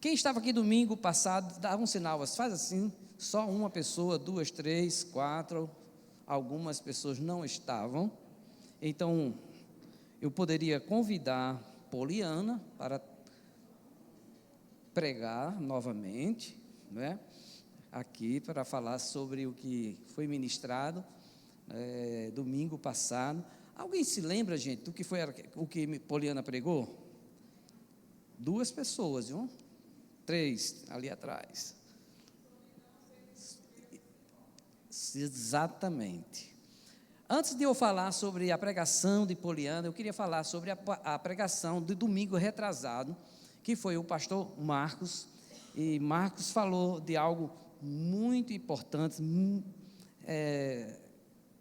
Quem estava aqui domingo passado, dá um sinal, faz assim, só uma pessoa, duas, três, quatro, algumas pessoas não estavam. Então, eu poderia convidar Poliana para pregar novamente, né, aqui para falar sobre o que foi ministrado domingo passado. Alguém se lembra, gente, do que foi o que Poliana pregou? Duas pessoas, viu? Três ali atrás. Exatamente. Antes de eu falar sobre a pregação de Poliana, eu queria falar sobre a pregação de domingo retrasado, que foi o pastor Marcos. E Marcos falou de algo muito importante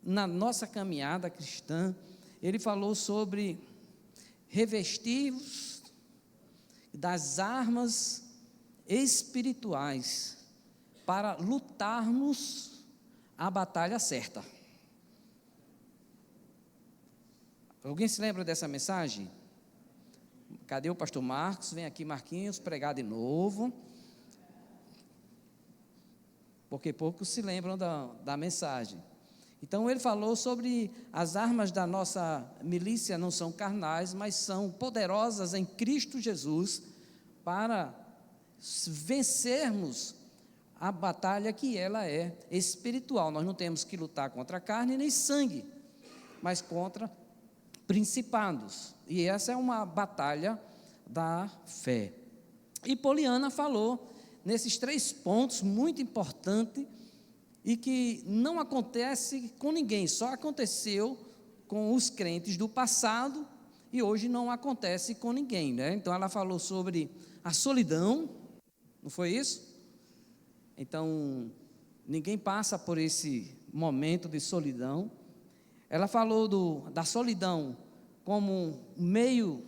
na nossa caminhada cristã. Ele falou sobre revestir-vos das armas espirituais para lutarmos a batalha certa. Alguém se lembra dessa mensagem? Cadê o pastor Marcos? Vem aqui, Marquinhos, pregar de novo. Porque poucos se lembram da mensagem. Então ele falou sobre as armas da nossa milícia não são carnais, mas são poderosas em Cristo Jesus para vencermos a batalha que ela é espiritual. Nós não temos que lutar contra carne nem sangue, mas contra principados. E essa é uma batalha da fé. E Poliana falou nesses 3 pontos muito importantes e que não acontece com ninguém, só aconteceu com os crentes do passado e hoje não acontece com ninguém, né? Então ela falou sobre a solidão, não foi isso? Então, ninguém passa por esse momento de solidão. Ela falou da solidão como meio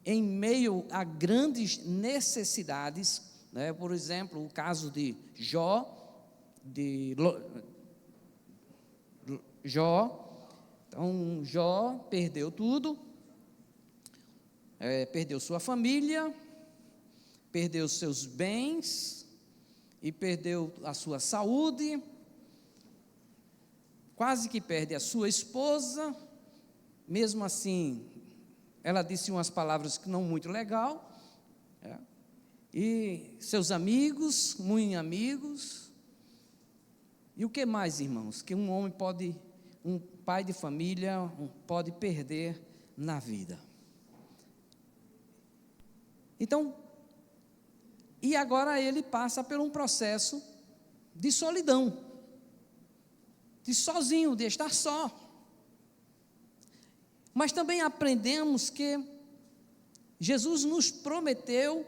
em meio a grandes necessidades, né? Por exemplo, o caso de Jó. Então, Jó perdeu tudo, perdeu sua família, perdeu seus bens e perdeu a sua saúde, quase que perde a sua esposa. Mesmo assim, ela disse umas palavras que não muito legal, e seus amigos, muitos amigos. E o que mais, irmãos, que um homem pode, um pai de família pode perder na vida? Então, e agora ele passa por um processo de solidão, de sozinho, de estar só. Mas também aprendemos que Jesus nos prometeu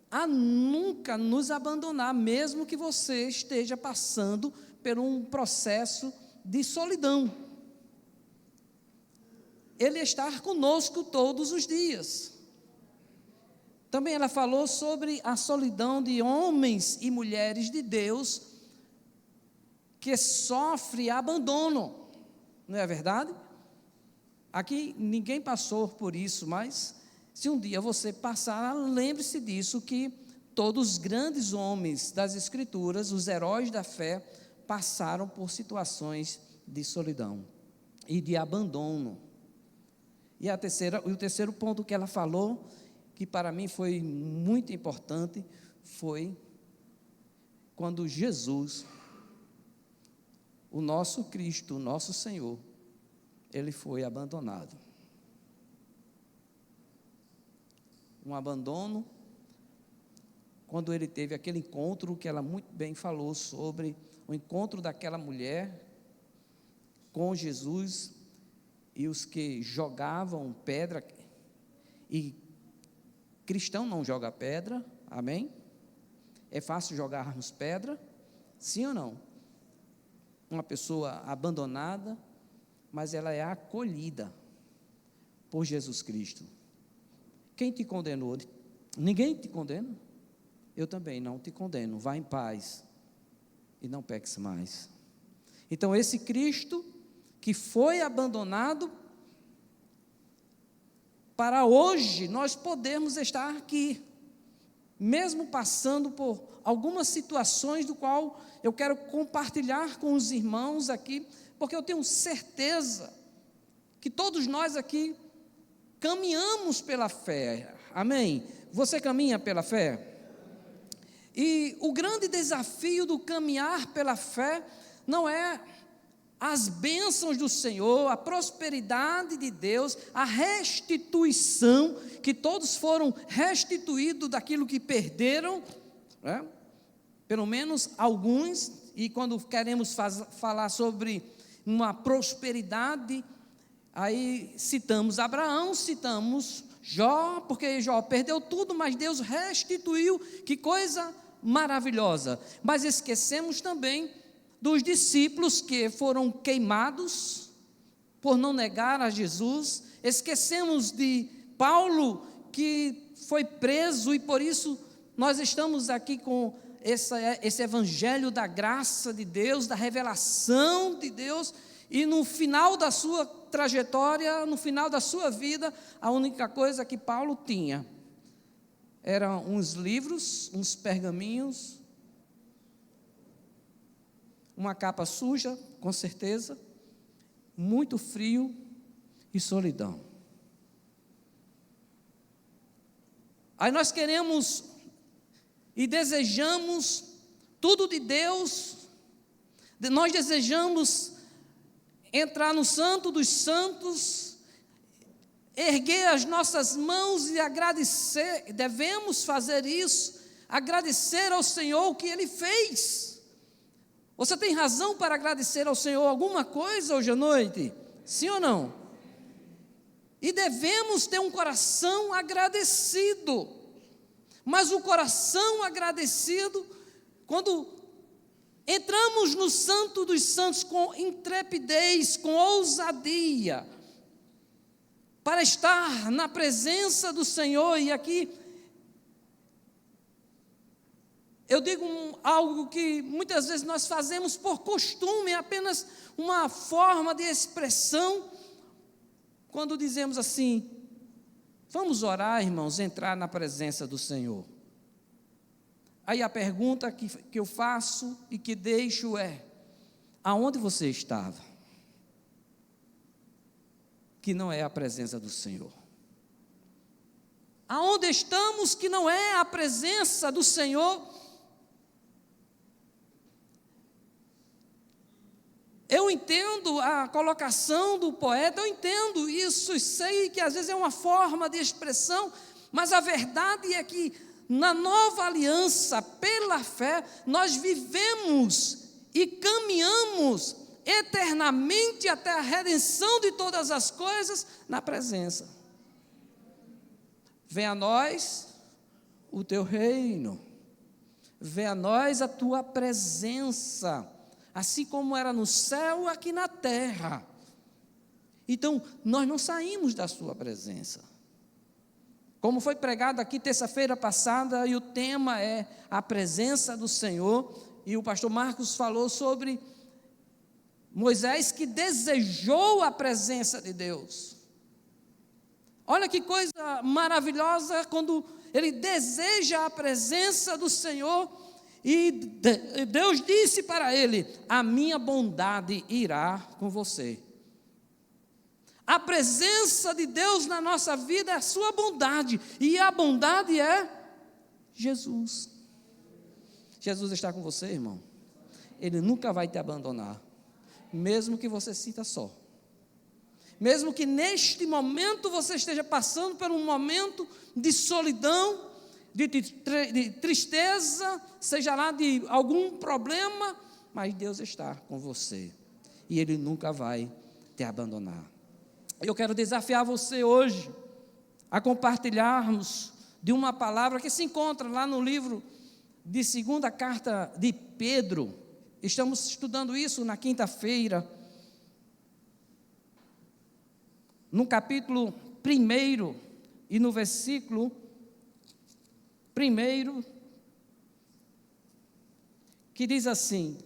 a nunca nos abandonar, mesmo que você esteja passando por um processo de solidão. Ele está conosco todos os dias. Também ela falou sobre a solidão de homens e mulheres de Deus que sofrem abandono, não é verdade? Aqui ninguém passou por isso, mas se um dia você passar, lembre-se disso, que todos os grandes homens das Escrituras, os heróis da fé, passaram por situações de solidão e de abandono. E o terceiro ponto que ela falou, que para mim foi muito importante, foi quando Jesus, o nosso Cristo, o nosso Senhor, ele foi abandonado. Um abandono, quando ele teve aquele encontro que ela muito bem falou sobre o encontro daquela mulher com Jesus e os que jogavam pedra, e cristão não joga pedra, amém? É fácil jogarmos pedra, sim ou não? Uma pessoa abandonada, mas ela é acolhida por Jesus Cristo. Quem te condenou? Ninguém te condena. Eu também não te condeno. Vá em paz e não peques mais. Então esse Cristo que foi abandonado para hoje nós podermos estar aqui, mesmo passando por algumas situações do qual eu quero compartilhar com os irmãos aqui, porque eu tenho certeza que todos nós aqui caminhamos pela fé, amém? Você caminha pela fé? E o grande desafio do caminhar pela fé não é as bênçãos do Senhor, a prosperidade de Deus, a restituição, que todos foram restituídos daquilo que perderam, né? Pelo menos alguns, e quando queremos falar sobre uma prosperidade, aí citamos Abraão, citamos Jó, porque Jó perdeu tudo, mas Deus restituiu, que coisa maravilhosa. Mas esquecemos também dos discípulos que foram queimados por não negar a Jesus, esquecemos de Paulo, que foi preso, e por isso nós estamos aqui com esse evangelho da graça de Deus, da revelação de Deus, e no final da sua trajetória, no final da sua vida, a única coisa que Paulo tinha eram uns livros, uns pergaminhos, uma capa suja, com certeza, muito frio e solidão. Aí nós queremos e desejamos tudo de Deus, nós desejamos entrar no Santo dos Santos, erguer as nossas mãos e agradecer, devemos fazer isso, agradecer ao Senhor o que Ele fez. Você tem razão para agradecer ao Senhor alguma coisa hoje à noite? Sim ou não? E devemos ter um coração agradecido, mas o coração agradecido, quando entramos no Santo dos Santos com intrepidez, com ousadia, para estar na presença do Senhor. E aqui eu digo algo que muitas vezes nós fazemos por costume, é apenas uma forma de expressão, quando dizemos assim: vamos orar, irmãos, entrar na presença do Senhor. Aí a pergunta que eu faço e que deixo é: aonde você estava? Que não é a presença do Senhor. Aonde estamos que não é a presença do Senhor? Eu entendo a colocação do poeta, eu entendo isso, e sei que às vezes é uma forma de expressão, mas a verdade é que na nova aliança, pela fé, nós vivemos e caminhamos eternamente até a redenção de todas as coisas na presença. Venha a nós o teu reino, venha a nós a tua presença, assim como era no céu, aqui na terra. Então, nós não saímos da sua presença. Como foi pregado aqui terça-feira passada, e o tema é a presença do Senhor, e o pastor Marcos falou sobre Moisés que desejou a presença de Deus. Olha que coisa maravilhosa quando ele deseja a presença do Senhor, e Deus disse para ele: a minha bondade irá com você. A presença de Deus na nossa vida é a sua bondade, e a bondade é Jesus. Jesus está com você, irmão. Ele nunca vai te abandonar, mesmo que você se sinta só. Mesmo que neste momento você esteja passando por um momento de solidão, de tristeza, seja lá de algum problema, mas Deus está com você, e Ele nunca vai te abandonar. Eu quero desafiar você hoje a compartilharmos de uma palavra que se encontra lá no livro de segunda carta de Pedro. Estamos estudando isso na quinta-feira, no capítulo 1 e no versículo 1, que diz assim,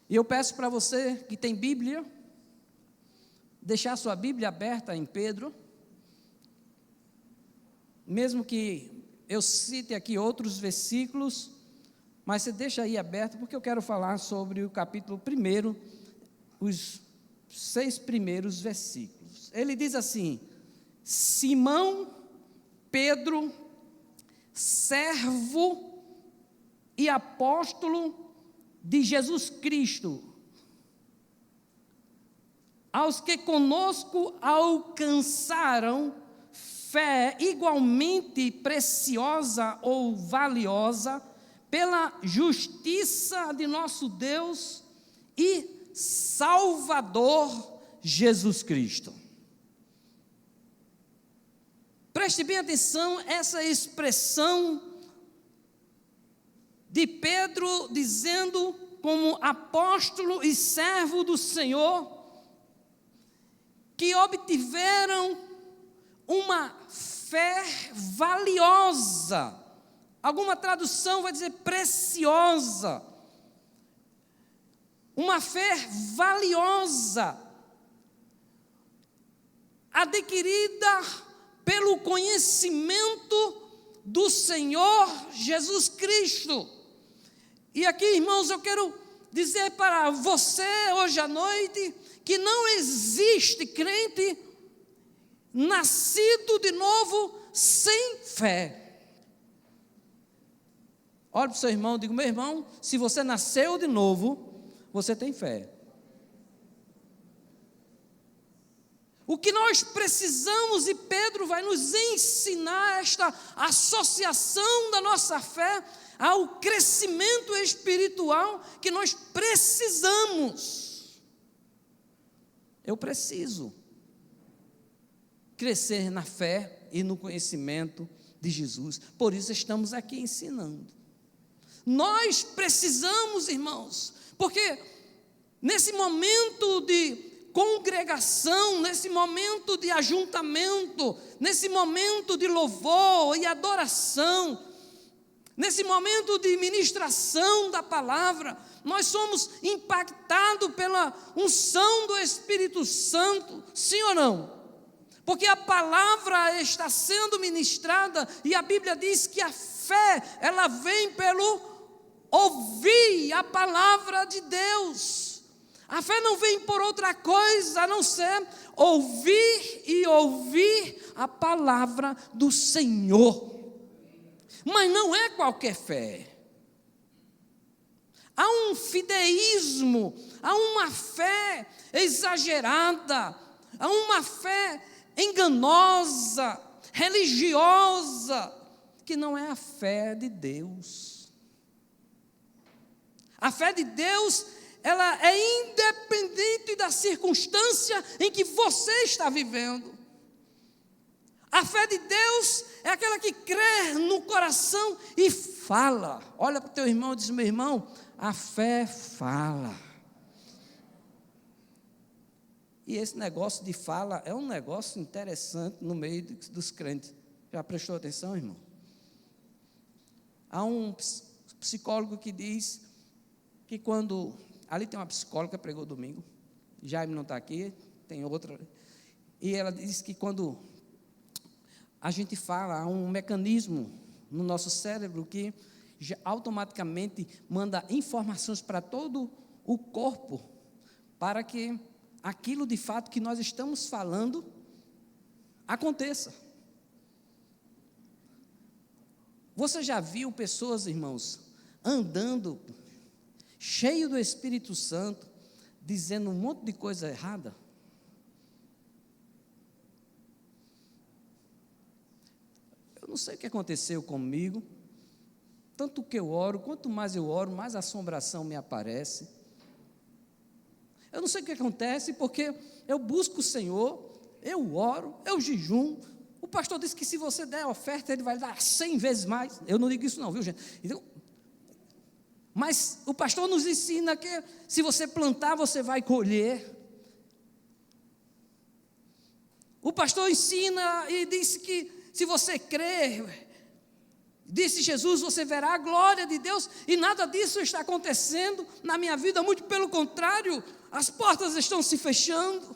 e eu peço para você que tem Bíblia, deixar sua Bíblia aberta em Pedro, mesmo que eu cite aqui outros versículos, mas você deixa aí aberto, porque eu quero falar sobre o capítulo 1, os 6 primeiros versículos. Ele diz assim: Simão, Pedro, servo e apóstolo de Jesus Cristo, aos que conosco alcançaram fé igualmente preciosa ou valiosa, pela justiça de nosso Deus e Salvador Jesus Cristo. Preste bem atenção, essa expressão de Pedro dizendo, como apóstolo e servo do Senhor, que obtiveram uma fé valiosa. Alguma tradução vai dizer preciosa. Uma fé valiosa, adquirida pelo conhecimento do Senhor Jesus Cristo. E aqui, irmãos, eu quero dizer para você hoje à noite que não existe crente nascido de novo sem fé. Olha para o seu irmão e diga: meu irmão, se você nasceu de novo, você tem fé. O que nós precisamos, e Pedro vai nos ensinar esta associação da nossa fé ao crescimento espiritual que nós precisamos. Eu preciso crescer na fé e no conhecimento de Jesus. Por isso estamos aqui ensinando. Nós precisamos, irmãos, porque nesse momento de congregação, nesse momento de ajuntamento, nesse momento de louvor e adoração, nesse momento de ministração da palavra, nós somos impactados pela unção do Espírito Santo, sim ou não? Porque a palavra está sendo ministrada e a Bíblia diz que a fé, ela vem pelo ouvir a palavra de Deus. A fé não vem por outra coisa a não ser ouvir e ouvir a palavra do Senhor. Mas não é qualquer fé. Há um fideísmo, há uma fé exagerada, há uma fé enganosa, religiosa, que não é a fé de Deus. A fé de Deus, ela é independente da circunstância em que você está vivendo. A fé de Deus é aquela que crê no coração e fala. Olha para o teu irmão e diz: meu irmão, a fé fala. E esse negócio de fala é um negócio interessante no meio dos crentes. Já prestou atenção, irmão? Há um psicólogo que diz que quando... Ali tem uma psicóloga que pregou domingo. Jaime não está aqui, tem outra. E ela diz que quando a gente fala, há um mecanismo no nosso cérebro que já automaticamente manda informações para todo o corpo, para que aquilo de fato que nós estamos falando aconteça. Você já viu pessoas, irmãos, andando cheio do Espírito Santo, dizendo um monte de coisa errada? Eu não sei o que aconteceu comigo. Tanto que eu oro, quanto mais eu oro, mais assombração me aparece. Eu não sei o que acontece, porque eu busco o Senhor, eu oro, eu jejum. O pastor disse que se você der a oferta, ele vai dar 100 vezes mais. Eu não digo isso não, viu, gente? Então, mas o pastor nos ensina que se você plantar, você vai colher. O pastor ensina e disse que se você crer, disse Jesus, você verá a glória de Deus, e nada disso está acontecendo na minha vida, muito pelo contrário, as portas estão se fechando.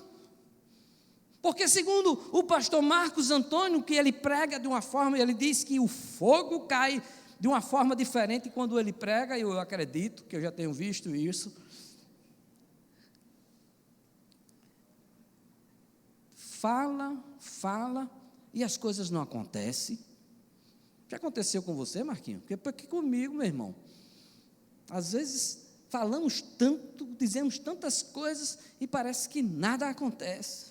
Porque segundo o pastor Marcos Antônio, que ele prega de uma forma, ele diz que o fogo cai de uma forma diferente quando ele prega, e eu acredito, que eu já tenho visto isso. Fala, e as coisas não acontecem. Já aconteceu com você, Marquinhos? Porque comigo, meu irmão, às vezes falamos tanto, dizemos tantas coisas, e parece que nada acontece.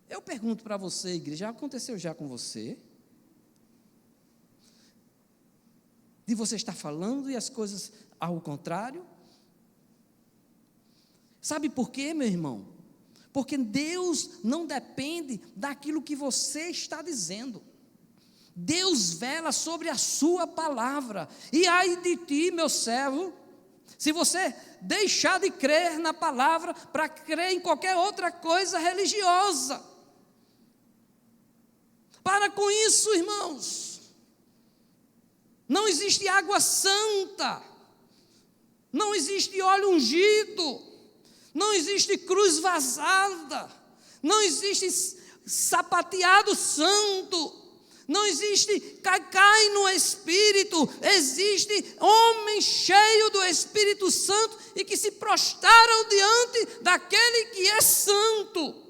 Eu pergunto para você, igreja, já aconteceu já com você? De você estar falando e as coisas ao contrário? Sabe por quê, meu irmão? Porque Deus não depende daquilo que você está dizendo. Deus vela sobre a sua palavra. E ai de ti, meu servo, se você deixar de crer na palavra para crer em qualquer outra coisa religiosa. Para com isso, irmãos. Não existe água santa, não existe óleo ungido, não existe cruz vazada, não existe sapateado santo, não existe cai no Espírito. Existe homens cheios do Espírito Santo e que se prostraram diante daquele que é santo.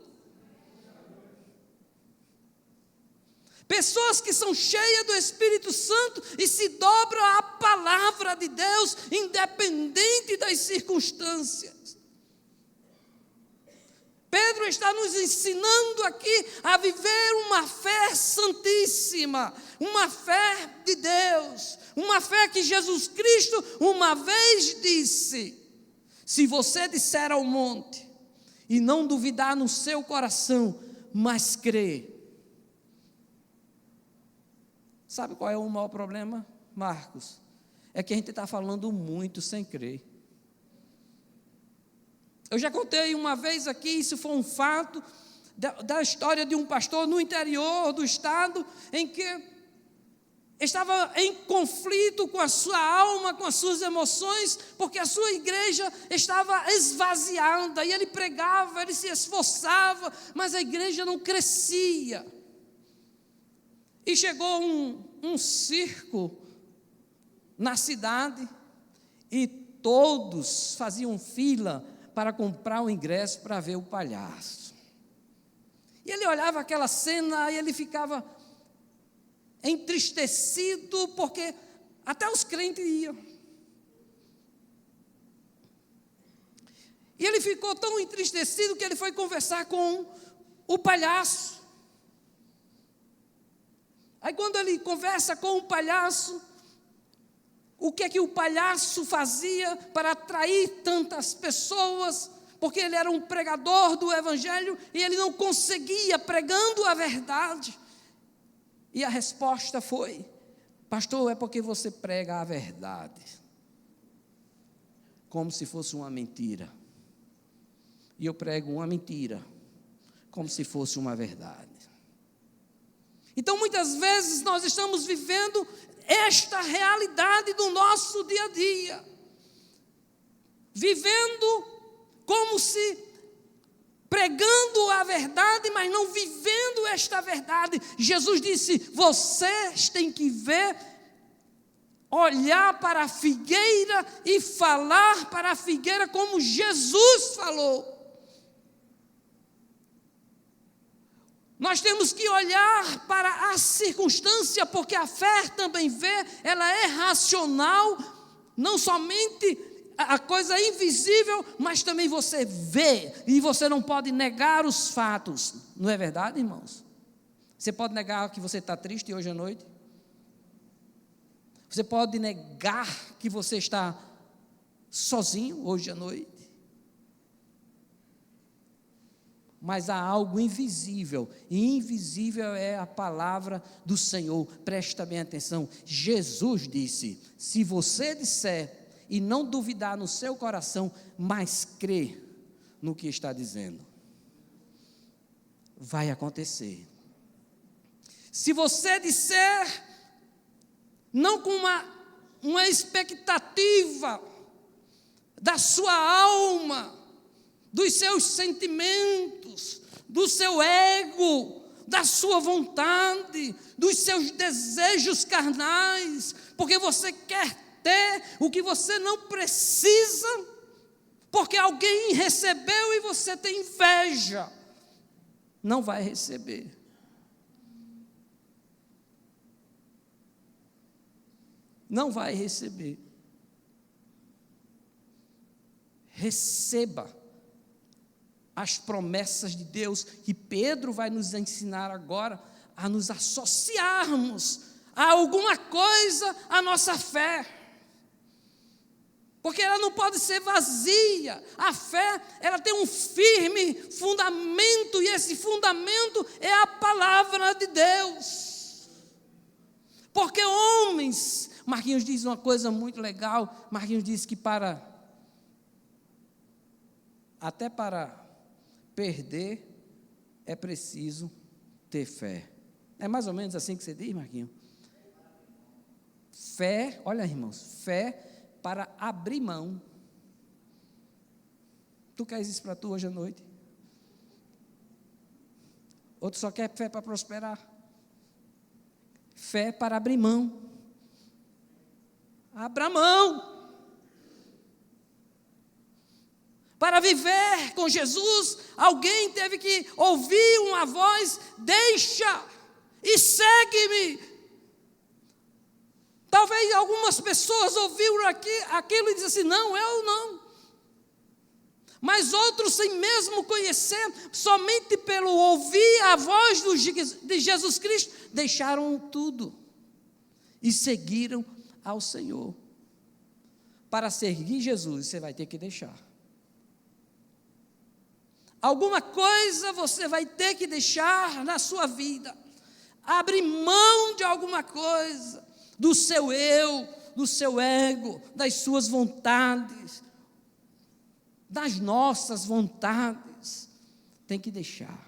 Pessoas que são cheias do Espírito Santo e se dobram à palavra de Deus, independente das circunstâncias. Pedro está nos ensinando aqui a viver uma fé santíssima, uma fé de Deus, uma fé que Jesus Cristo uma vez disse: se você disser ao monte e não duvidar no seu coração, mas crer. Sabe qual é o maior problema, Marcos? É que a gente está falando muito sem crer. Eu já contei uma vez aqui, isso foi um fato, da história de um pastor no interior do estado, em que estava em conflito com a sua alma, com as suas emoções, porque a sua igreja estava esvaziada, e ele pregava, ele se esforçava, mas a igreja não crescia. E chegou um circo na cidade, e todos faziam fila para comprar o ingresso para ver o palhaço. E ele olhava aquela cena e ele ficava entristecido, porque até os crentes iam. E ele ficou tão entristecido que ele foi conversar com o palhaço. Aí quando ele conversa com o palhaço, o que é que o palhaço fazia para atrair tantas pessoas? Porque ele era um pregador do evangelho e ele não conseguia pregando a verdade. E a resposta foi: pastor, é porque você prega a verdade, como se fosse uma mentira. E eu prego uma mentira, como se fosse uma verdade. Então, muitas vezes, nós estamos vivendo esta realidade do nosso dia a dia. Vivendo como se pregando a verdade, mas não vivendo esta verdade. Jesus disse: vocês têm que ver, olhar para a figueira e falar para a figueira como Jesus falou. Nós temos que olhar para a circunstância, porque a fé também vê, ela é racional, não somente a coisa invisível, mas também você vê, e você não pode negar os fatos. Não é verdade, irmãos? Você pode negar que você está triste hoje à noite? Você pode negar que você está sozinho hoje à noite? Mas há algo invisível, e invisível é a palavra do Senhor. Presta bem atenção. Jesus disse: se você disser e não duvidar no seu coração, mas crer no que está dizendo, vai acontecer. Se você disser, não com uma expectativa da sua alma, dos seus sentimentos, do seu ego, da sua vontade, dos seus desejos carnais, porque você quer ter o que você não precisa, porque alguém recebeu e você tem inveja. Não vai receber. Não vai receber. Receba as promessas de Deus, que Pedro vai nos ensinar agora a nos associarmos a alguma coisa à nossa fé. Porque ela não pode ser vazia. A fé, ela tem um firme fundamento, e esse fundamento é a palavra de Deus. Porque homens, Marquinhos diz uma coisa muito legal, Marquinhos diz que até para perder é preciso ter fé. É mais ou menos assim que você diz, Marquinhos? Fé, olha, irmãos, fé para abrir mão. Tu queres isso para tu hoje à noite? Ou tu só quer fé para prosperar? Fé para abrir mão. Abra mão. Para viver com Jesus, alguém teve que ouvir uma voz: deixa e segue-me. Talvez algumas pessoas ouviram aquilo e disseram assim: não, eu não. Mas outros, sem mesmo conhecer, somente pelo ouvir a voz de Jesus Cristo, deixaram tudo e seguiram ao Senhor. Para seguir Jesus, você vai ter que deixar. Alguma coisa você vai ter que deixar na sua vida. Abrir mão de alguma coisa, do seu eu, do seu ego, das suas vontades, das nossas vontades. Tem que deixar.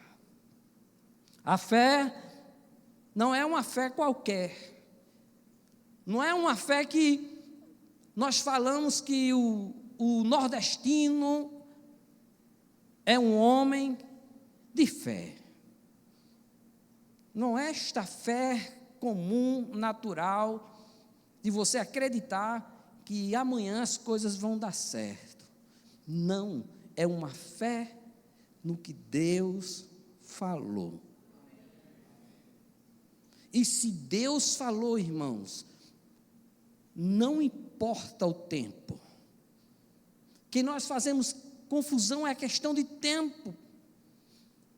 A fé não é uma fé qualquer. Não é uma fé que nós falamos que o nordestino é um homem de fé. Não é esta fé comum, natural, de você acreditar que amanhã as coisas vão dar certo. Não, é uma fé no que Deus falou. E se Deus falou, irmãos, não importa o tempo. Que nós fazemos confusão é a questão de tempo,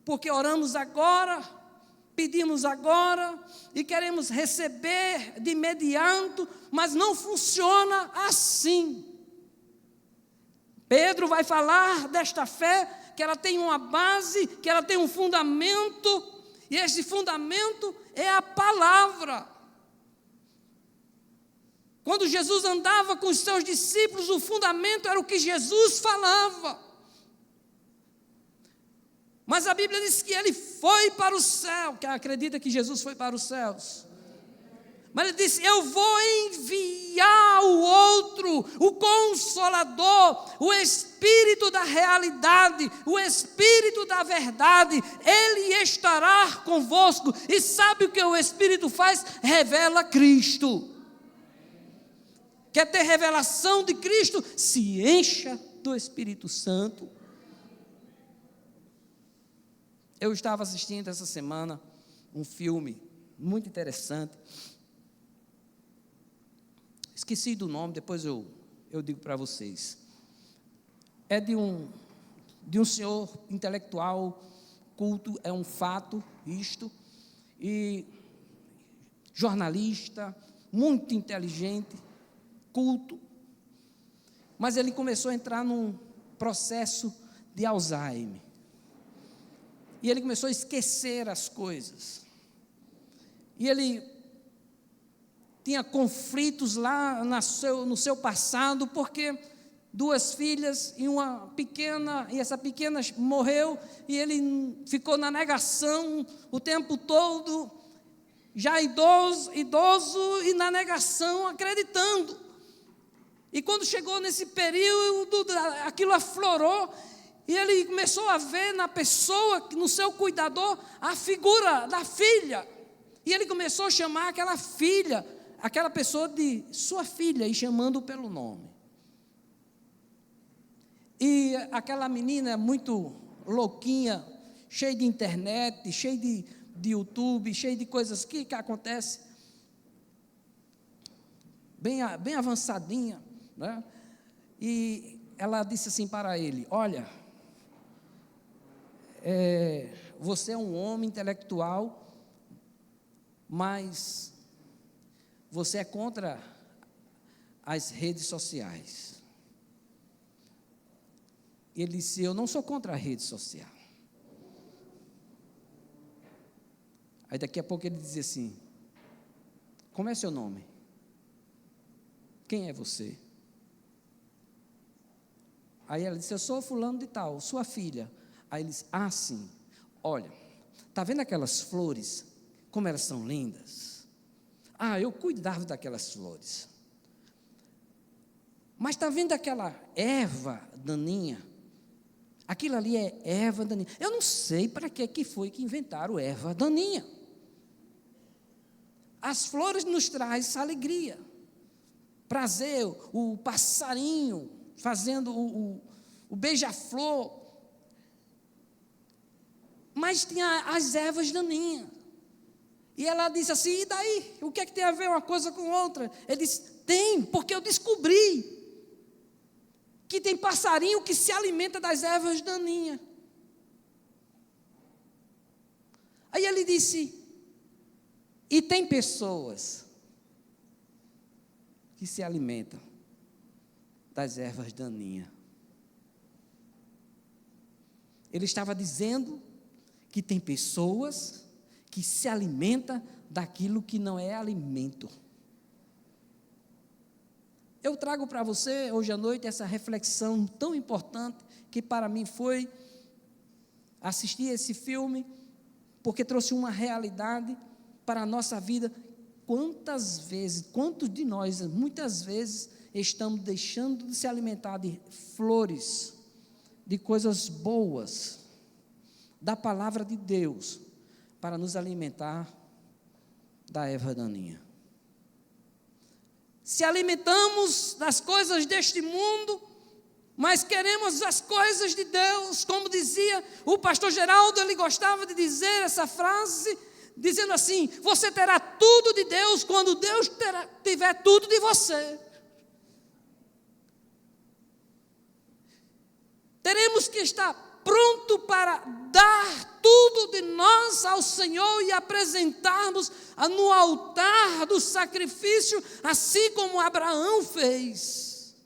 porque oramos agora, pedimos agora e queremos receber de imediato, mas não funciona assim. Pedro vai falar desta fé, que ela tem uma base, que ela tem um fundamento, e esse fundamento é a palavra. Quando Jesus andava com os seus discípulos, o fundamento era o que Jesus falava. Mas a Bíblia diz que ele foi para o céu. Quem acredita que Jesus foi para os céus? Mas ele disse: eu vou enviar o outro, o Consolador, o Espírito da realidade, o Espírito da verdade. Ele estará convosco. E sabe o que o Espírito faz? Revela Cristo. Quer ter revelação de Cristo? Se encha do Espírito Santo. Eu estava assistindo essa semana um filme muito interessante. Esqueci do nome, depois eu digo para vocês. É de um senhor intelectual, culto, é um fato isto, e jornalista, muito inteligente, culto, mas ele começou a entrar num processo de Alzheimer. E ele começou a esquecer as coisas. E ele tinha conflitos lá no seu passado, porque duas filhas e uma pequena, e essa pequena morreu, e ele ficou na negação o tempo todo, já idoso e na negação, acreditando. E quando chegou nesse período, aquilo aflorou, E ele começou a ver na pessoa, no seu cuidador, a figura da filha. E ele começou a chamar aquela filha, aquela pessoa de sua filha, e chamando pelo nome. E aquela menina muito louquinha, cheia de internet, cheia de YouTube, cheia de coisas que acontecem, bem avançadinha, né? E ela disse assim para ele: olha, você é um homem intelectual, mas você é contra as redes sociais. E ele disse: eu não sou contra a rede social. Aí daqui a pouco ele dizia assim: como é seu nome? Quem é você? Aí ela disse: eu sou fulano de tal, sua filha. Aí ele disse: ah, sim, olha, está vendo aquelas flores, como elas são lindas? Ah, eu cuidava daquelas flores. Mas está vendo aquela erva daninha? Aquilo ali é erva daninha. Eu não sei para que foi que inventaram erva daninha. As flores nos trazem alegria, prazer, o passarinho fazendo o beija-flor. Mas tinha as ervas daninhas. E ela disse assim: e daí? O que é que tem a ver uma coisa com outra? Ele disse: tem, porque eu descobri que tem passarinho que se alimenta das ervas daninhas. Aí ele disse: e tem pessoas que se alimentam das ervas daninhas. Ele estava dizendo que tem pessoas que se alimentam daquilo que não é alimento. Eu trago para você hoje à noite essa reflexão tão importante que para mim foi assistir esse filme, porque trouxe uma realidade para a nossa vida. Quantos de nós, muitas vezes, estamos deixando de se alimentar de flores, de coisas boas, da palavra de Deus, para nos alimentar da erva daninha. Se alimentamos das coisas deste mundo, mas queremos as coisas de Deus, como dizia o pastor Geraldo, ele gostava de dizer essa frase, dizendo assim: você terá tudo de Deus quando Deus tiver tudo de você. Teremos que estar pronto para dar tudo de nós ao Senhor e apresentarmos no altar do sacrifício, assim como Abraão fez,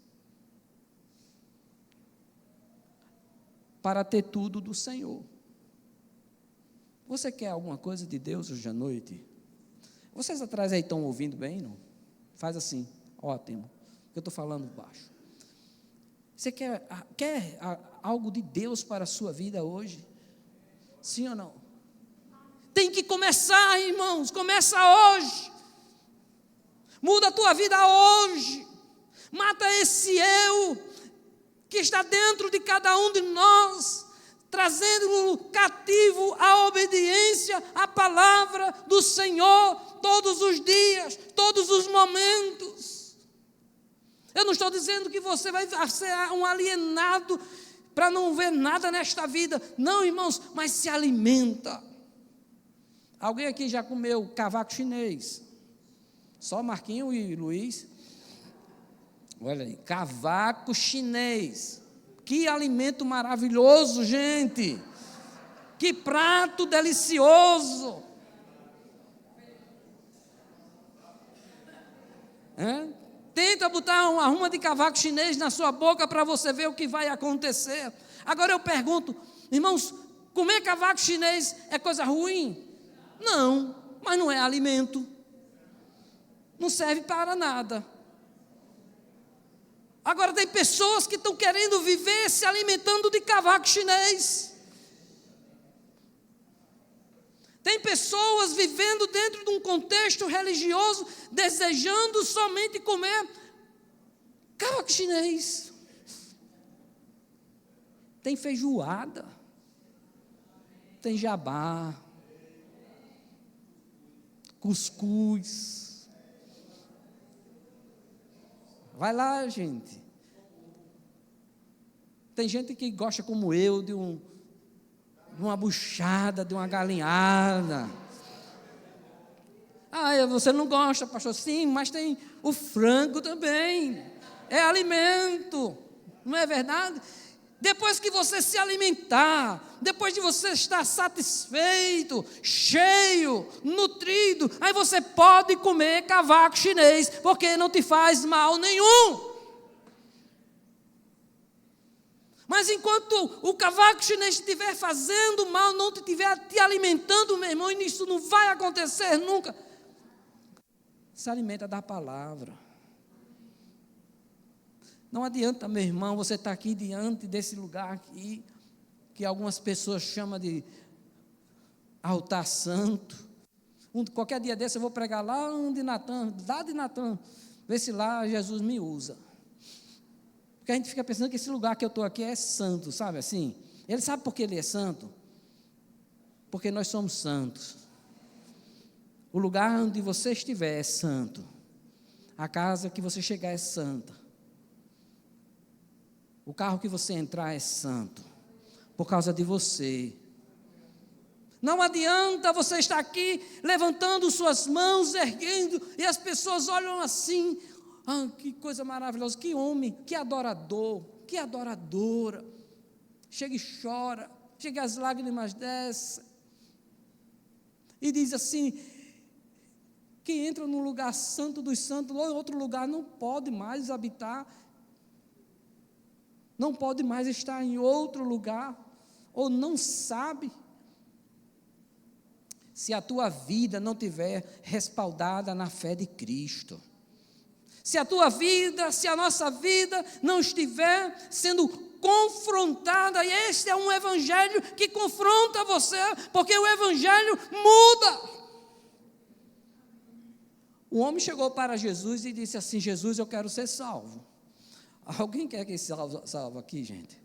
para ter tudo do Senhor. Você quer alguma coisa de Deus hoje à noite? Vocês atrás aí estão ouvindo bem, não? Faz assim, ótimo, eu estou falando baixo. Você quer algo de Deus para a sua vida hoje? Sim ou não? Tem que começar, irmãos, começa hoje. Muda a tua vida hoje. Mata esse eu que está dentro de cada um de nós, trazendo-o cativo à obediência à palavra do Senhor todos os dias, todos os momentos. Eu não estou dizendo que você vai ser um alienado para não ver nada nesta vida. Não, irmãos, mas se alimenta. Alguém aqui já comeu cavaco chinês? Só Marquinho e Luiz? Olha aí, cavaco chinês. Que alimento maravilhoso, gente. Que prato delicioso. Tenta botar uma arruma de cavaco chinês na sua boca para você ver o que vai acontecer. Agora eu pergunto, irmãos, comer cavaco chinês é coisa ruim? Não, mas não é alimento. Não serve para nada. Agora tem pessoas que estão querendo viver se alimentando de cavaco chinês. Tem pessoas vivendo dentro de um contexto religioso, desejando somente comer cavaco chinês. tem feijoada, tem jabá, cuscuz. Vai lá, gente. Tem gente que gosta, como eu, de uma buchada, de uma galinhada. Ah, você não gosta, pastor? Sim, mas tem o frango também. É alimento, não é verdade? Depois que você se alimentar, depois de você estar satisfeito, cheio, nutrido, aí você pode comer cavaco chinês, porque não te faz mal nenhum. Mas enquanto o cavaco chinês estiver fazendo mal, não estiver te alimentando, meu irmão, e isso não vai acontecer nunca. Se alimenta da palavra. Não adianta, meu irmão, você estar aqui diante desse lugar aqui, que algumas pessoas chamam de altar santo. Qualquer dia desse eu vou pregar lá de Natã, ver se lá Jesus me usa. Porque a gente fica pensando que esse lugar que eu estou aqui é santo, sabe assim? Ele sabe por que ele é santo? Porque nós somos santos. O lugar onde você estiver é santo. A casa que você chegar é santa. O carro que você entrar é santo, por causa de você. Não adianta você estar aqui, levantando suas mãos, erguendo, e as pessoas olham assim, que coisa maravilhosa, que homem, que adorador, que adoradora. Chega e chora, chega as lágrimas descem, e diz assim, que entra no lugar santo dos santos, ou em outro lugar não pode mais habitar, não pode mais estar em outro lugar, ou não sabe. Se a tua vida não tiver respaldada na fé de Cristo, se a tua vida, se a nossa vida não estiver sendo confrontada, e este é um evangelho que confronta você, porque o evangelho muda. O homem chegou para Jesus e disse assim: Jesus, eu quero ser salvo. Alguém quer que salve aqui, gente?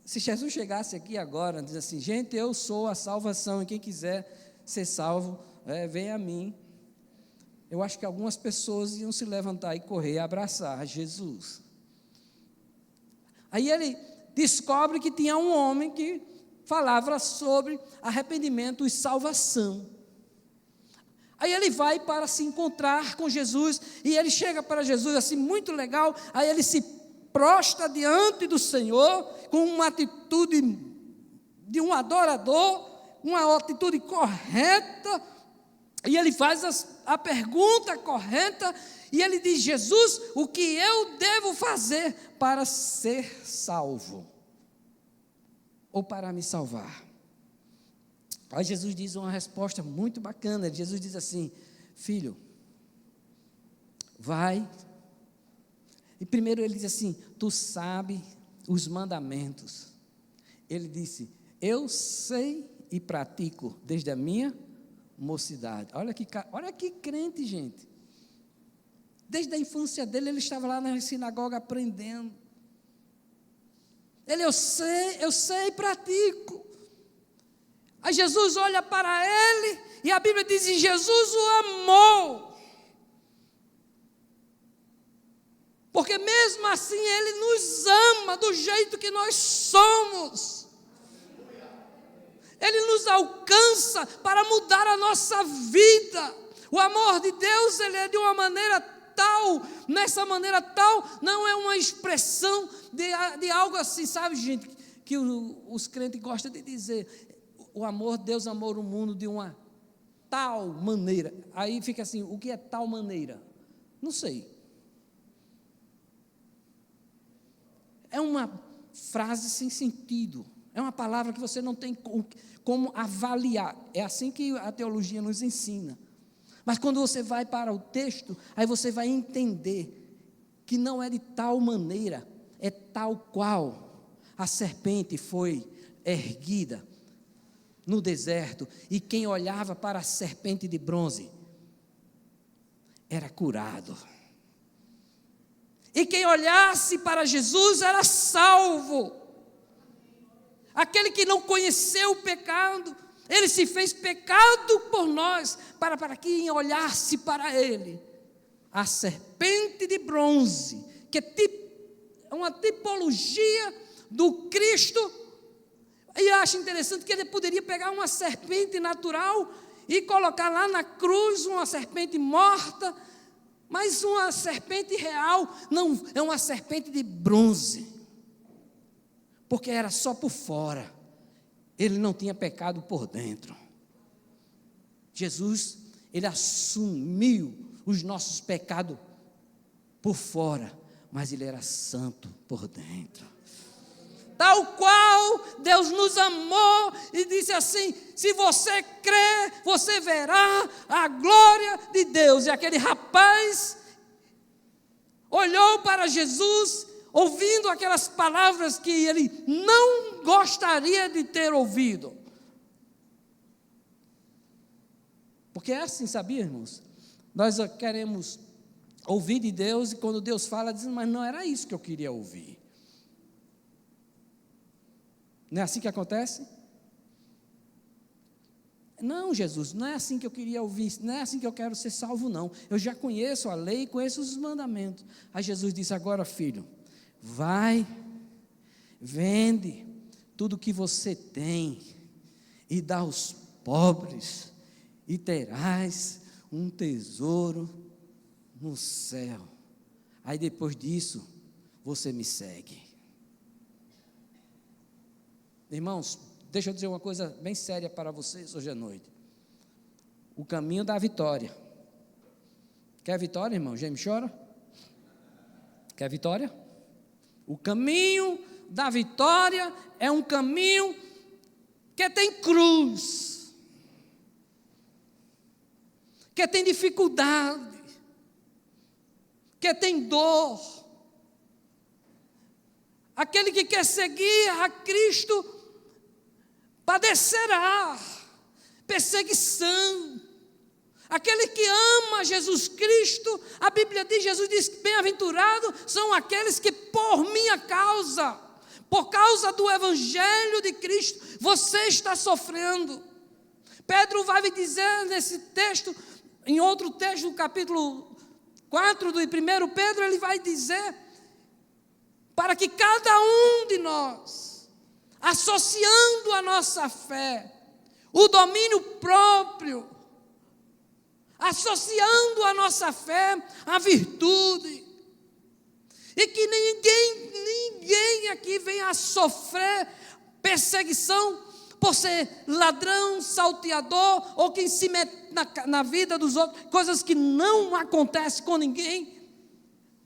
Se Jesus chegasse aqui agora, diz assim: gente, eu sou a salvação, e quem quiser ser salvo, venha a mim. Eu acho que algumas pessoas iam se levantar e correr e abraçar Jesus. Aí ele descobre que tinha um homem que falava sobre arrependimento e salvação. Aí ele vai para se encontrar com Jesus, e ele chega para Jesus assim, muito legal, aí ele se prostra diante do Senhor, com uma atitude de um adorador, uma atitude correta, e ele faz a pergunta correta, e ele diz: Jesus, o que eu devo fazer para ser salvo? Ou para me salvar? Aí Jesus diz uma resposta muito bacana. Jesus diz assim: filho, vai. E primeiro ele diz assim: tu sabe os mandamentos. Ele disse: eu sei e pratico desde a minha mocidade. Olha que crente, gente. Desde a infância dele, ele estava lá na sinagoga aprendendo. Eu sei e pratico. Aí Jesus olha para ele, e a Bíblia diz que Jesus o amou. Porque mesmo assim ele nos ama do jeito que nós somos. Ele nos alcança para mudar a nossa vida. O amor de Deus, ele é de uma maneira tal, nessa maneira tal, não é uma expressão de algo assim, sabe, gente, que os crentes gostam de dizer. O amor, Deus amou o mundo de uma tal maneira. Aí fica assim, o que é tal maneira? Não sei. É uma frase sem sentido. É uma palavra que você não tem como avaliar. É assim que a teologia nos ensina. Mas quando você vai para o texto, aí você vai entender que não é de tal maneira, é tal qual a serpente foi erguida no deserto, e quem olhava para a serpente de bronze era curado. E quem olhasse para Jesus era salvo. aquele que não conheceu o pecado, ele se fez pecado por nós, para que quem olhasse para ele, a serpente de bronze, que é uma tipologia do Cristo. E eu acho interessante que ele poderia pegar uma serpente natural e colocar lá na cruz uma serpente morta, mas uma serpente real, não, é uma serpente de bronze, porque era só por fora, ele não tinha pecado por dentro. Jesus, ele assumiu os nossos pecados por fora, mas ele era santo por dentro. Tal qual Deus nos amou e disse assim: se você crer, você verá a glória de Deus. E aquele rapaz olhou para Jesus, ouvindo aquelas palavras que ele não gostaria de ter ouvido. Porque é assim, sabia, irmãos? Nós queremos ouvir de Deus, e quando Deus fala, dizemos, mas não era isso que eu queria ouvir. Não é assim que acontece? Não, Jesus, não é assim que eu queria ouvir, não é assim que eu quero ser salvo, não. Eu já conheço a lei, conheço os mandamentos. Aí Jesus disse, agora, filho, vai, vende tudo que você tem e dá aos pobres, e terás um tesouro no céu. Aí depois disso, você me segue. Irmãos, deixa eu dizer uma coisa bem séria para vocês hoje à noite. O caminho da vitória. Quer vitória, irmão? Geme, chora? Quer vitória? O caminho da vitória é um caminho que tem cruz, que tem dificuldade, que tem dor. Aquele que quer seguir a Cristo padecerá perseguição. Aquele que ama Jesus Cristo, a Bíblia diz, Jesus diz, bem-aventurados são aqueles que por minha causa, por causa do Evangelho de Cristo, você está sofrendo. Pedro vai dizer nesse texto, em outro texto, do capítulo 4 do 1 Pedro, ele vai dizer, para que cada um de nós, associando a nossa fé, o domínio próprio, associando a nossa fé à virtude, e que ninguém aqui venha a sofrer perseguição por ser ladrão, salteador, ou quem se mete na vida dos outros, coisas que não acontecem com ninguém.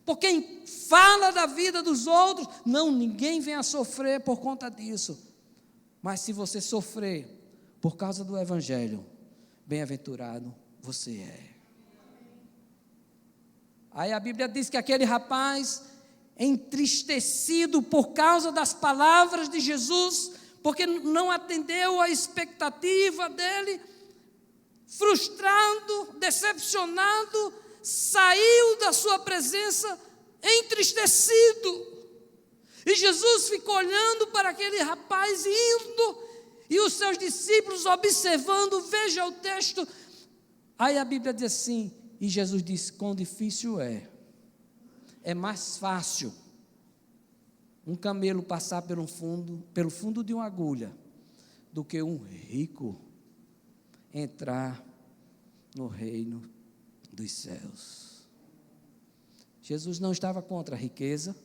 Por quem fala da vida dos outros, não, ninguém vem a sofrer por conta disso. Mas se você sofrer por causa do Evangelho, bem-aventurado você é. Aí a Bíblia diz que aquele rapaz, entristecido por causa das palavras de Jesus, porque não atendeu a expectativa dele, frustrado, decepcionado, saiu da sua presença entristecido. E Jesus ficou olhando para aquele rapaz indo, e os seus discípulos observando. Veja o texto. Aí a Bíblia diz assim, e Jesus disse, quão difícil é mais fácil um camelo passar pelo fundo de uma agulha, do que um rico entrar no reino dos céus. Jesus não estava contra a riqueza,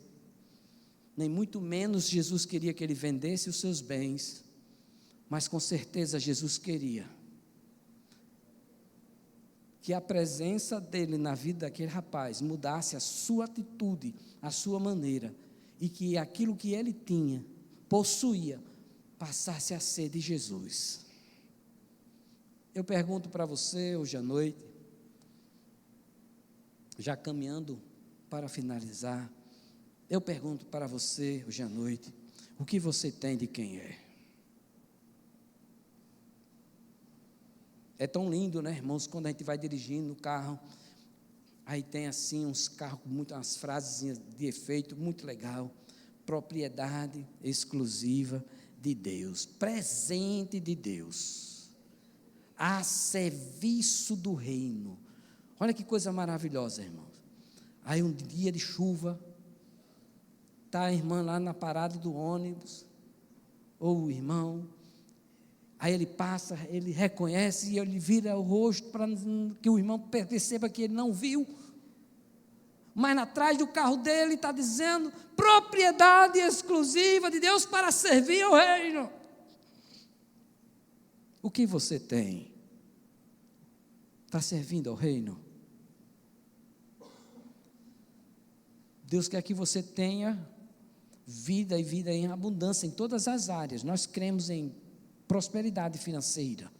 nem muito menos Jesus queria que ele vendesse os seus bens, mas com certeza Jesus queria que a presença dele na vida daquele rapaz mudasse a sua atitude, a sua maneira, e que aquilo que ele tinha, possuía, passasse a ser de Jesus. Eu pergunto para você hoje à noite, já caminhando para finalizar, eu pergunto para você hoje à noite, o que você tem de quem é? É tão lindo, né, irmãos, quando a gente vai dirigindo no carro, aí tem assim uns carros com umas frases de efeito, muito legal, propriedade exclusiva de Deus, presente de Deus, a serviço do reino. Olha que coisa maravilhosa, irmãos. Aí um dia de chuva, está a irmã lá na parada do ônibus, ou o irmão, aí ele passa, ele reconhece e ele vira o rosto para que o irmão perceba que ele não viu, mas atrás do carro dele está dizendo, propriedade exclusiva de Deus para servir ao reino. O que você tem? Está servindo ao reino? Deus quer que você tenha vida e vida em abundância em todas as áreas. Nós cremos em prosperidade financeira,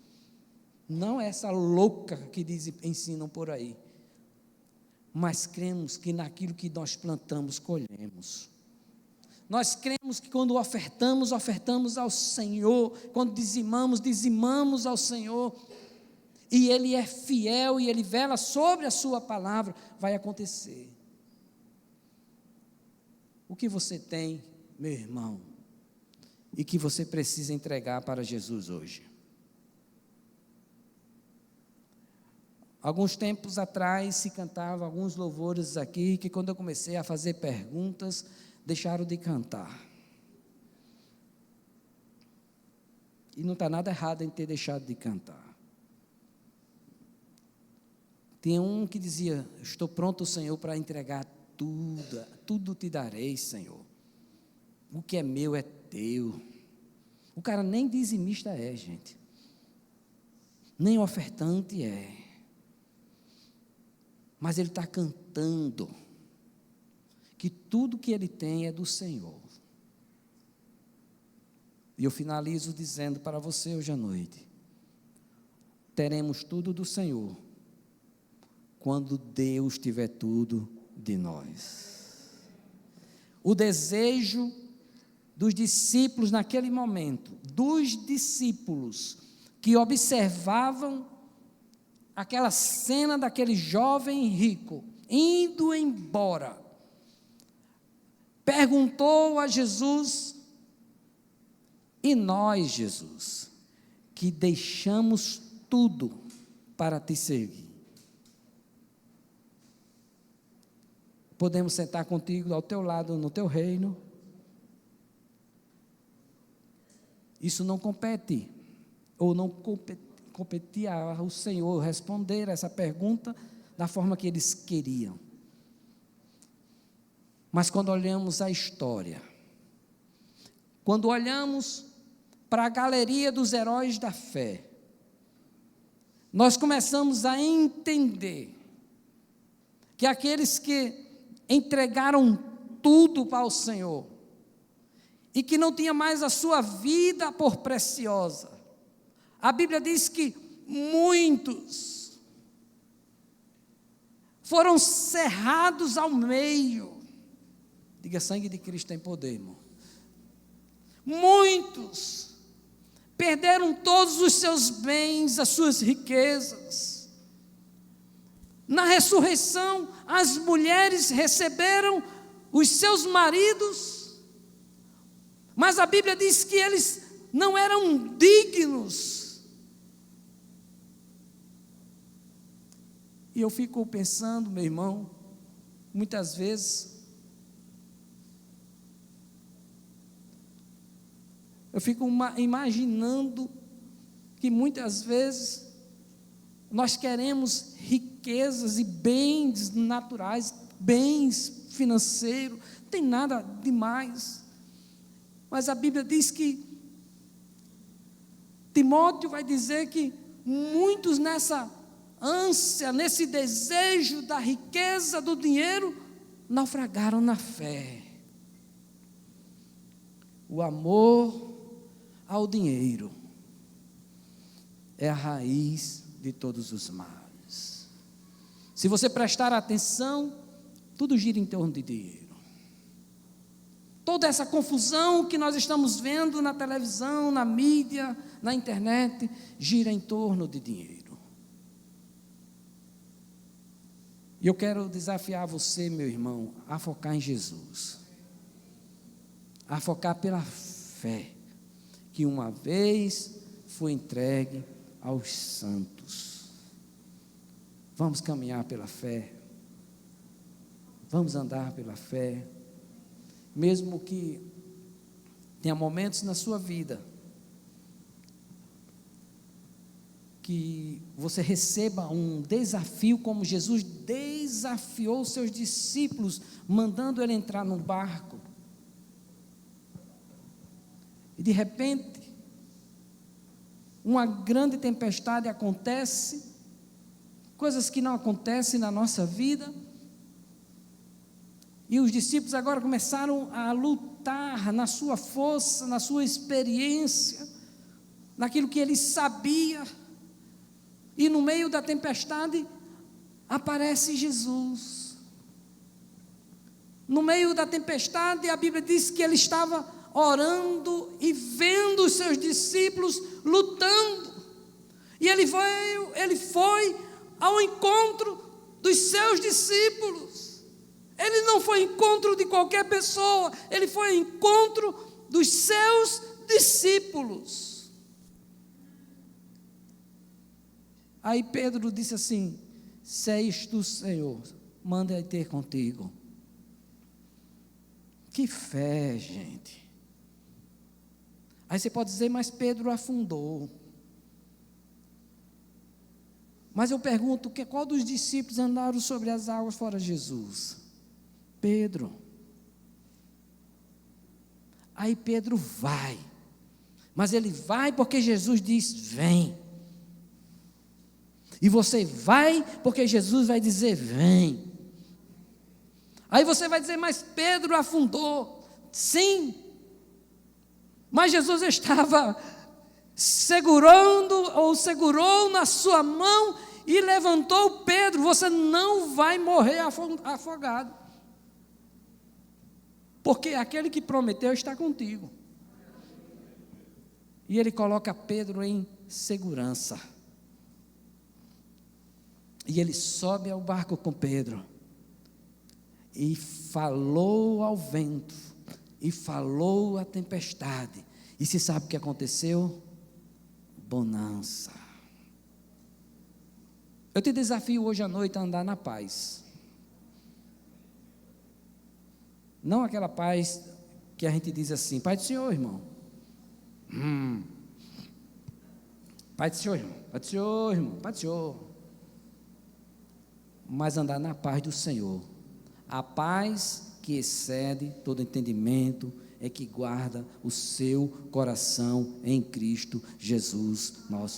não essa louca que ensinam por aí, mas cremos que naquilo que nós plantamos, colhemos. Nós cremos que quando ofertamos, ofertamos ao Senhor, quando dizimamos, dizimamos ao Senhor, e Ele é fiel e Ele vela sobre a sua palavra, vai acontecer. O que você tem, meu irmão, e que você precisa entregar para Jesus hoje? Alguns tempos atrás se cantava alguns louvores aqui, que quando eu comecei a fazer perguntas, deixaram de cantar. E não está nada errado em ter deixado de cantar. Tinha um que dizia, estou pronto, Senhor, para entregar tudo te darei, Senhor. O que é meu é teu. O cara nem dizimista é, gente. Nem ofertante é. Mas ele está cantando que tudo que ele tem é do Senhor. E eu finalizo dizendo para você hoje à noite, teremos tudo do Senhor, quando Deus tiver tudo de nós. O desejo dos discípulos naquele momento, dos discípulos que observavam aquela cena daquele jovem rico indo embora, perguntou a Jesus, e nós, Jesus, que deixamos tudo para te seguir, podemos sentar contigo ao teu lado no teu reino? Isso não compete, ou não competia ao Senhor responder essa pergunta da forma que eles queriam. Mas quando olhamos a história, quando olhamos para a galeria dos heróis da fé, nós começamos a entender que aqueles que entregaram tudo para o Senhor, e que não tinha mais a sua vida por preciosa. A Bíblia diz que muitos foram cerrados ao meio. Diga, sangue de Cristo tem poder, irmão. Muitos perderam todos os seus bens, as suas riquezas. Na ressurreição, as mulheres receberam os seus maridos, mas a Bíblia diz que eles não eram dignos. E eu fico pensando, meu irmão, muitas vezes, eu fico imaginando que muitas vezes nós queremos riquezas e bens naturais, bens financeiros, não tem nada demais. Mas a Bíblia diz que Timóteo vai dizer que muitos nessa ânsia, nesse desejo da riqueza, do dinheiro, naufragaram na fé. O amor ao dinheiro é a raiz de todos os males. Se você prestar atenção, tudo gira em torno de dinheiro. Toda essa confusão que nós estamos vendo na televisão, na mídia, na internet, gira em torno de dinheiro. E eu quero desafiar você, meu irmão, a focar em Jesus, a focar pela fé, que uma vez foi entregue aos santos. Vamos caminhar pela fé. Vamos andar pela fé. Mesmo que tenha momentos na sua vida que você receba um desafio, como Jesus desafiou os seus discípulos, mandando ele entrar num barco. E de repente, uma grande tempestade acontece, coisas que não acontecem na nossa vida, e os discípulos agora começaram a lutar na sua força, na sua experiência, naquilo que eles sabiam, e no meio da tempestade aparece Jesus. No meio da tempestade, a Bíblia diz que ele estava orando e vendo os seus discípulos lutando, e ele foi ao encontro dos seus discípulos. Ele não foi ao encontro de qualquer pessoa, ele foi ao encontro dos seus discípulos. Aí Pedro disse assim: se és tu, Senhor, manda ter contigo. Que fé, gente. Aí você pode dizer, mas Pedro afundou. Mas eu pergunto, qual dos discípulos andaram sobre as águas fora Jesus? Pedro. Aí Pedro vai, mas ele vai porque Jesus diz, vem. E você vai porque Jesus vai dizer, vem. Aí você vai dizer, mas Pedro afundou. Sim, mas Jesus estava segurou na sua mão e levantou Pedro. Você não vai morrer afogado, porque aquele que prometeu está contigo. E ele coloca Pedro em segurança. E ele sobe ao barco com Pedro, e falou ao vento, e falou à tempestade, e se sabe o que aconteceu? Bonança. Eu te desafio hoje à noite a andar na paz, não aquela paz que a gente diz assim, Pai do Senhor, irmão, Pai do Senhor, irmão, Pai do Senhor, irmão, Pai do Senhor, mas andar na paz do Senhor. A paz que excede todo entendimento é que guarda o seu coração em Cristo Jesus, nosso